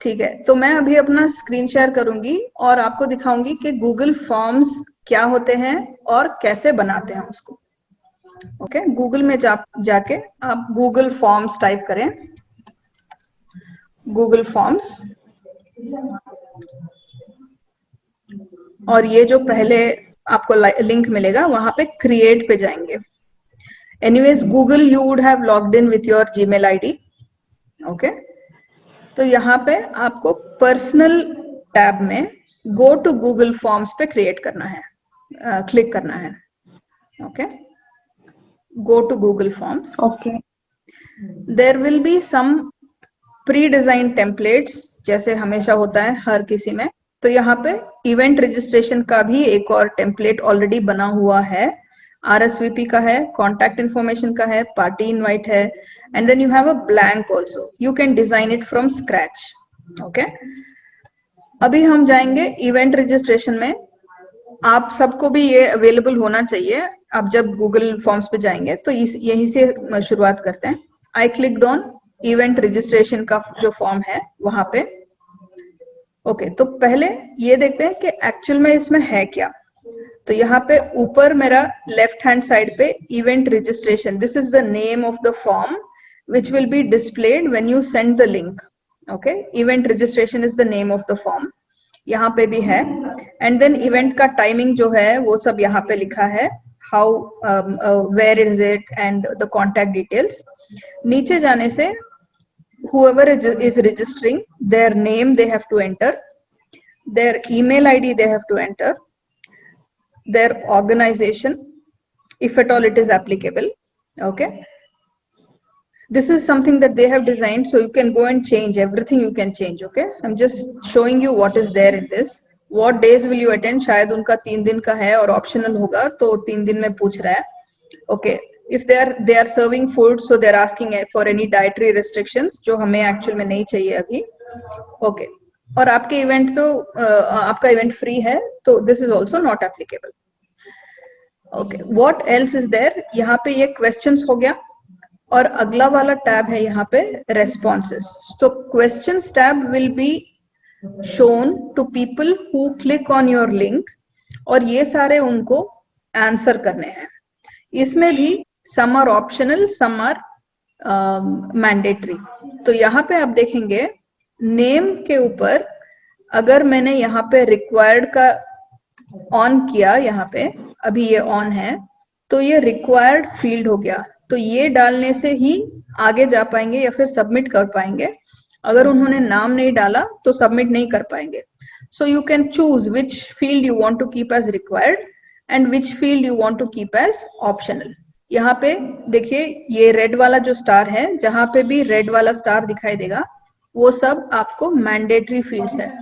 ठीक है, तो मैं अभी अपना स्क्रीन शेयर करूंगी और आपको दिखाऊंगी कि गूगल फॉर्म्स क्या होते हैं और कैसे बनाते हैं उसको। ओके, गूगल में जाके आप गूगल फॉर्म्स टाइप करें, गूगल फॉर्म्स, और ये जो पहले आपको लिंक मिलेगा वहां पे क्रिएट पे जाएंगे। Anyways Google you would have logged in with your Gmail ID. Okay, तो यहाँ पे आपको पर्सनल टैब में गो टू गूगल फॉर्म्स पे क्रिएट करना है, क्लिक करना है। Okay, go to Google forms. Okay there will be some pre design templates, जैसे हमेशा होता है हर किसी में। तो यहाँ पे इवेंट रजिस्ट्रेशन का भी एक और टेम्पलेट ऑलरेडी बना हुआ है, RSVP का है, कॉन्टैक्ट इन्फॉर्मेशन का है, पार्टी इनवाइट है, and then you have a blank also, you can design it from scratch. Okay, अभी हम जाएंगे इवेंट रजिस्ट्रेशन में। आप सबको भी ये अवेलेबल होना चाहिए। आप जब गूगल फॉर्म्स पे जाएंगे तो यहीं से शुरुआत करते हैं। आई क्लिक्ड ऑन इवेंट रजिस्ट्रेशन का जो फॉर्म है वहां पे। ओके, तो पहले ये देखते हैं कि एक्चुअल में इसमें है क्या। तो यहाँ पे ऊपर मेरा लेफ्ट हैंड साइड पे event registration, this is the name of the form which will be displayed when you send the link. Okay, event registration is the name of the form, यहाँ पे भी है। एंड देन इवेंट का timing जो है वो सब यहाँ पे लिखा है, how where is it and the contact details. नीचे जाने से whoever is registering, their name they have to enter, their email ID they have to enter, their organization if at all it is applicable. Okay, this is something that they have designed, so you can go and change everything, you can change. Okay, I'm just showing you what is there in this. What days will you attend, शायद उनका 3 दिन का है और optional होगा, तो 3 दिन में पूछ रहा है। Okay, if they are serving food, so they are asking for any dietary restrictions, जो हमें एक्चुअल में नहीं चाहिए अभी। ओके, और आपके इवेंट तो आपका इवेंट फ्री है, तो this is also not applicable. Okay, what else is there, यहाँ पे ये क्वेश्चंस हो गया, और अगला वाला टैब है यहाँ पे रेस्पॉन्सेस। तो questions tab will be shown to people who click on your link, और ये सारे उनको आंसर करने हैं। इसमें भी some are optional, some are mandatory. तो यहाँ पे आप देखेंगे नेम के ऊपर, अगर मैंने यहाँ पे रिक्वायर्ड का ऑन किया, यहाँ पे अभी ये ऑन है, तो ये रिक्वायर्ड फील्ड हो गया। तो ये डालने से ही आगे जा पाएंगे या फिर सबमिट कर पाएंगे। अगर उन्होंने नाम नहीं डाला तो सबमिट नहीं कर पाएंगे। So you can choose which field you want to keep as required and which field you want to keep as optional. यहाँ पे देखिए ये रेड वाला जो स्टार है, जहां पे भी रेड वाला स्टार दिखाई देगा वो सब आपको मैंडेटरी फील्ड्स है,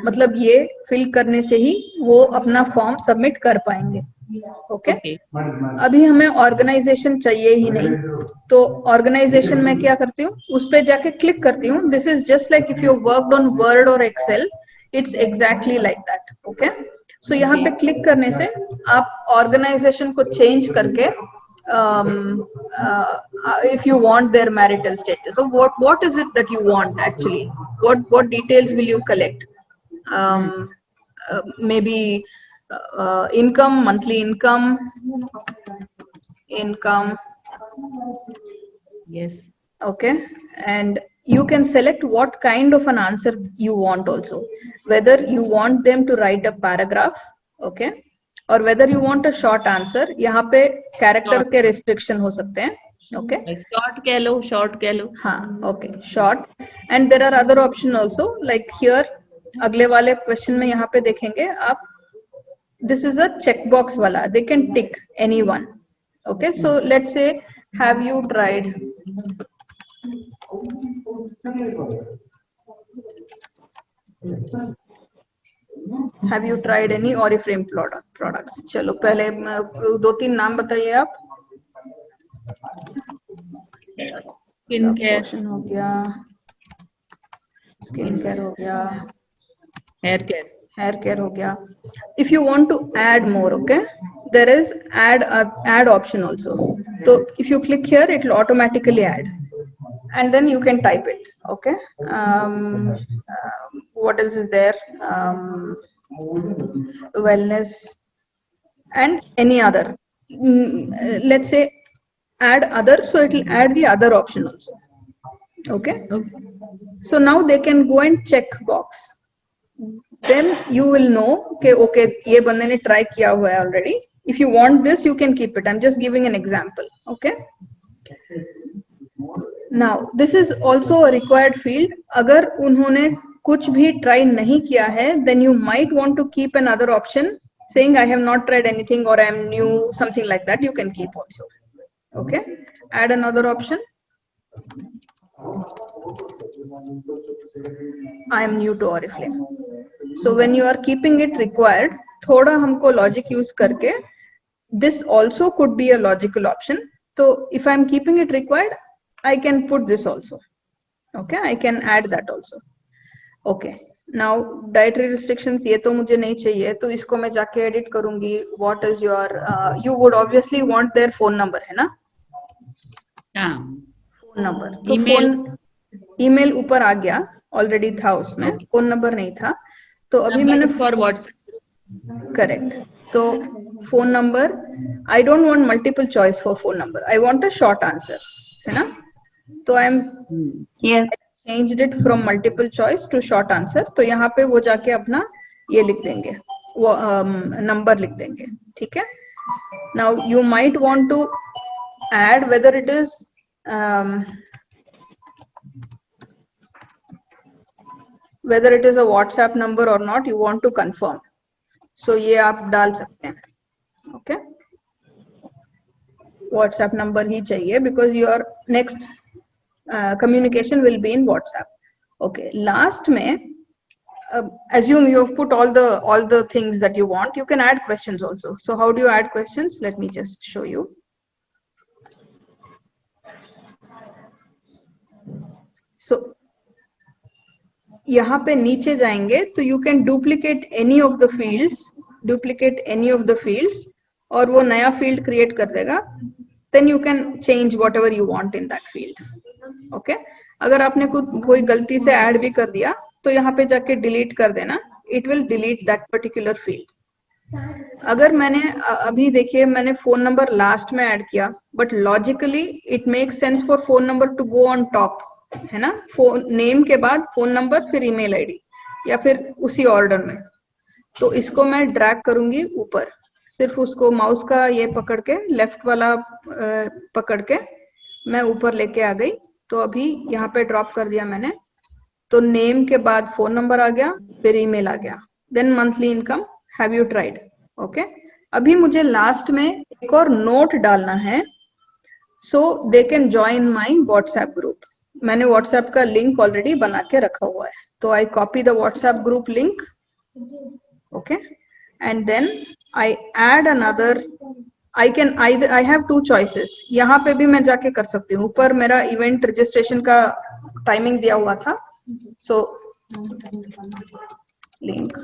मतलब ये फिल करने से ही वो अपना फॉर्म सबमिट कर पाएंगे। ओके, अभी हमें ऑर्गेनाइजेशन चाहिए ही नहीं, तो ऑर्गेनाइजेशन में क्या करती हूँ, उस पर जाके क्लिक करती हूँ। This is just like if you worked on word और excel, it's exactly like that. Okay, so यहाँ पे क्लिक करने से आप ऑर्गेनाइजेशन को चेंज करके if you want their marital status, so what is it that you want actually, what details will you collect? Maybe income, monthly income, yes okay, and you can select what kind of an answer you want also, whether you want them to write a paragraph, okay, और whether you want a short answer. यहाँ पे character के restriction हो सकते हैं। Okay, short कह लो, short कह लो। हाँ, okay, short. And there are other option also, like here अगले वाले क्वेश्चन में यहाँ पे देखेंगे आप, this is a check box वाला, they can tick any one. Okay, so let's say have you tried, have you tried any Oriflame products? चलो पहले 2-3 नाम बताइए आप। स्किन केयर हो गया, स्किन केयर हो गया, हेयर केयर हो गया। If you want to add more, okay, there is add option also. तो if you click here it will automatically add. and then you can type it. Okay. What else is there? Wellness and any other. Let's say add other, so it will add the other option also. Okay. Okay. So now they can go and check box. Then you will know okay, ये बंदे ने try किया हुआ है already. If you want this, you can keep it. I'm just giving an example. Okay. Now this is also a required field. अगर उन्होंने कुछ भी try नहीं किया है, then you might want to keep another option saying I have not tried anything or I am new, something like that. You can keep also. Okay. Add another option. I am new to Oriflame. So when you are keeping it required, थोड़ा हमको logic use करके, this also could be a logical option. So if I am keeping it required, I can put this also. Okay, I can add that also. Okay. Now dietary restrictions ये तो मुझे नहीं चाहिए, तो इसको मैं जाके edit करूँगी. What is your you would obviously want their phone number है ना? हाँ. Phone number. तो phone email ऊपर आ गया, already था उसमें. Okay. phone number नहीं था, तो अभी Number मैंने for WhatsApp. Correct. So phone number, I don't want multiple choice for phone number. I want a short answer, है ना? तो I changed it from multiple choice to short answer. तो यहाँ पे वो जाके अपना ये लिख देंगे, वो number लिख देंगे, ठीक है? Now you might want to add whether it is a WhatsApp number or not. You want to confirm. So ये आप डाल सकते हैं. Okay. WhatsApp number ही चाहिए because your next communication will be in WhatsApp. Okay. Last में assume you have put all the things that you want. You can add questions also. So how do you add questions? Let me just show you. So यहाँ पे नीचे जाएंगे तो you can duplicate any of the fields और वो नया field create कर देगा. Then you can change whatever you want in that field. Okay. अगर आपने कोई गलती से add भी कर दिया तो यहाँ पे जाके delete कर देना. It will delete that particular field. अगर मैंने अभी देखिए मैंने phone number last में add किया, but logically it makes sense for phone number to go on top, है ना? फोन नेम के बाद फोन नंबर फिर ईमेल आईडी या फिर उसी ऑर्डर में. तो इसको मैं ड्रैग करूंगी ऊपर, सिर्फ उसको माउस का ये पकड़ के लेफ्ट वाला पकड़ के मैं ऊपर लेके आ गई. तो अभी यहाँ पे ड्रॉप कर दिया मैंने. तो नेम के बाद फोन नंबर आ गया, फिर ईमेल आ गया. Then monthly income, have you tried. Okay. अभी मुझे लास्ट में एक और नोट डालना है. So they can join my WhatsApp group. मैंने व्हाट्सएप का लिंक ऑलरेडी बना के रखा हुआ है. तो I copy the WhatsApp group link. Okay. And then I add another. I have two choices. यहाँ पे भी मैं जाके कर सकती हूँ. ऊपर मेरा इवेंट रजिस्ट्रेशन का टाइमिंग दिया हुआ था. So link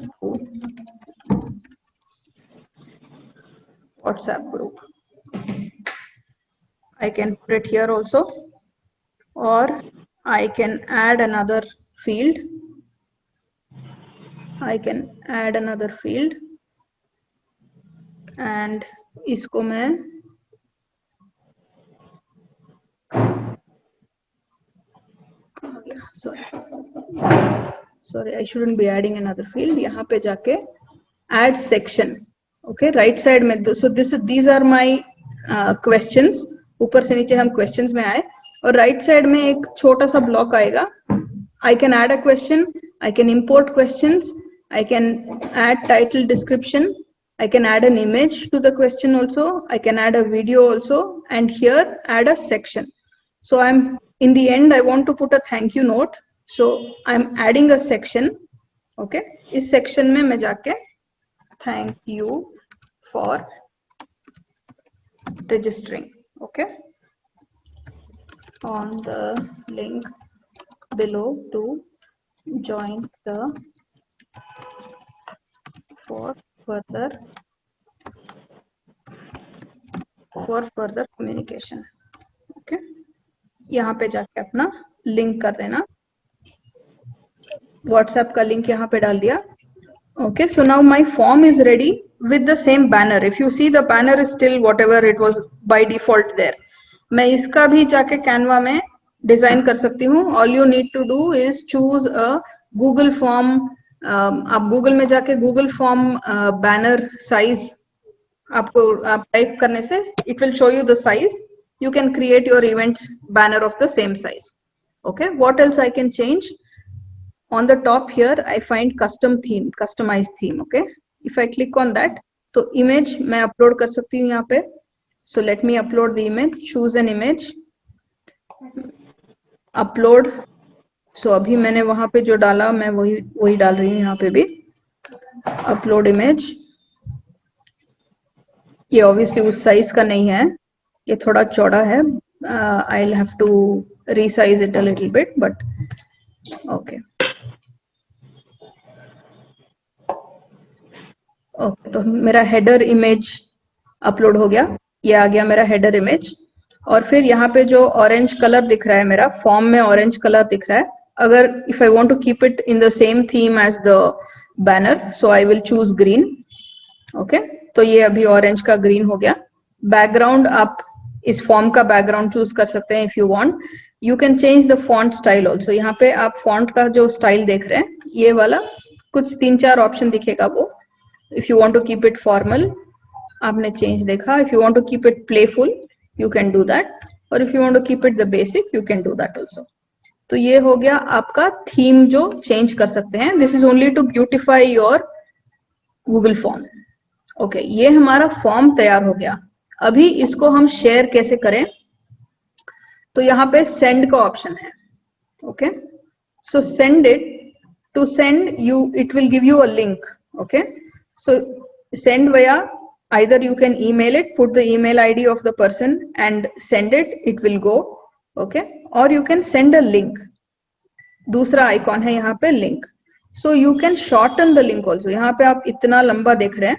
WhatsApp group. I can put it here also, or I can add another field. And इसको मैं sorry, I shouldn't be adding another field. यहाँ पे जाके add section. Okay, right side में. So these are my questions. ऊपर से नीचे हम questions में आए और right side में एक छोटा सा block आएगा. I can add a question. I can import questions. I can add title description. I can add an image to the question also. I can add a video also, and here add a section. So in the end I want to put a thank you note. So I'm adding a section. Okay. इस section में मैं जाके thank you for registering. Okay. On the link below to join the for further communication. Okay. यहाँ पे जाके अपना link कर देना, व्हाट्सएप का लिंक यहाँ पे डाल दिया। Okay, so now my form is ready with the same banner. If you see, the banner is still whatever it was by default there. मैं इसका भी जाके Canva में डिजाइन कर सकती हूँ। All you need to do is choose a Google form. आप Google में जाके Google form banner size आपको आप टाइप करने से it will show you the size. You can create your event banner of the same size. Okay, what else I can change? On the top here I find custom theme, customized theme. Okay, if I click on that, तो image मैं upload कर सकती हूँ यहाँ पे. So let me upload the image, choose an image, upload. So अभी मैंने वहाँ पे जो डाला मैं वही डाल रही हूँ यहाँ पे भी, upload image. ये obviously उस size का नहीं है, ये थोड़ा चौड़ा है. I'll have to resize it a little bit, but okay. Okay, तो मेरा हेडर इमेज अपलोड हो गया, ये आ गया मेरा हेडर इमेज. और फिर यहाँ पे जो ऑरेंज कलर दिख रहा है, मेरा फॉर्म में ऑरेंज कलर दिख रहा है. अगर if I want to keep it in the same theme as the banner, so I will choose green. Okay, तो ये अभी ऑरेंज का ग्रीन हो गया. बैकग्राउंड आप इस फॉर्म का बैकग्राउंड चूज कर सकते हैं if you want. You can change the font style also. यहाँ पे आप फॉन्ट का जो स्टाइल देख रहे हैं, ये वाला कुछ 3-4 ऑप्शन दिखेगा वो. If you want to keep it formal, आपने change देखा. If you want to keep it playful, you can do that. और if you want to keep it the basic, you can do that also. तो ये हो गया आपका theme जो change कर सकते हैं. This is only to beautify your Google form. Okay, ये हमारा form तैयार हो गया. अभी इसको हम share कैसे करें? तो यहाँ पे send का option है. Okay, so send it. To send you, it will give you a link. Okay. So send via, either you can email it, put the email ID of the person and send it, it will go. Okay, or you can send a link. दूसरा icon है यहाँ पे link. So you can shorten the link also. यहाँ पे आप इतना लंबा देख रहे हैं.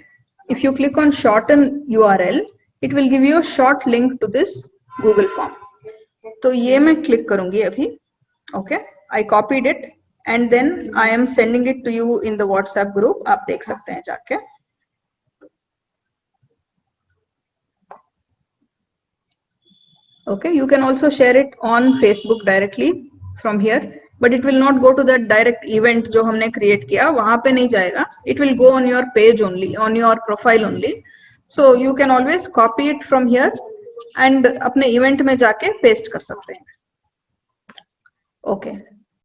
If you click on shorten URL, it will give you a short link to this Google form. तो ये मैं click करूँगी अभी. Okay, I copied it. And then I am sending it to you in the WhatsApp group. आप देख सकते हैं जाके. Okay, you can also share it on Facebook directly from here, but it will not go to that direct event जो हमने create किया, वहाँ पे नहीं जाएगा. It will go on your page only, on your profile only. So you can always copy it from here and अपने event में जाके paste कर सकते हैं. Okay.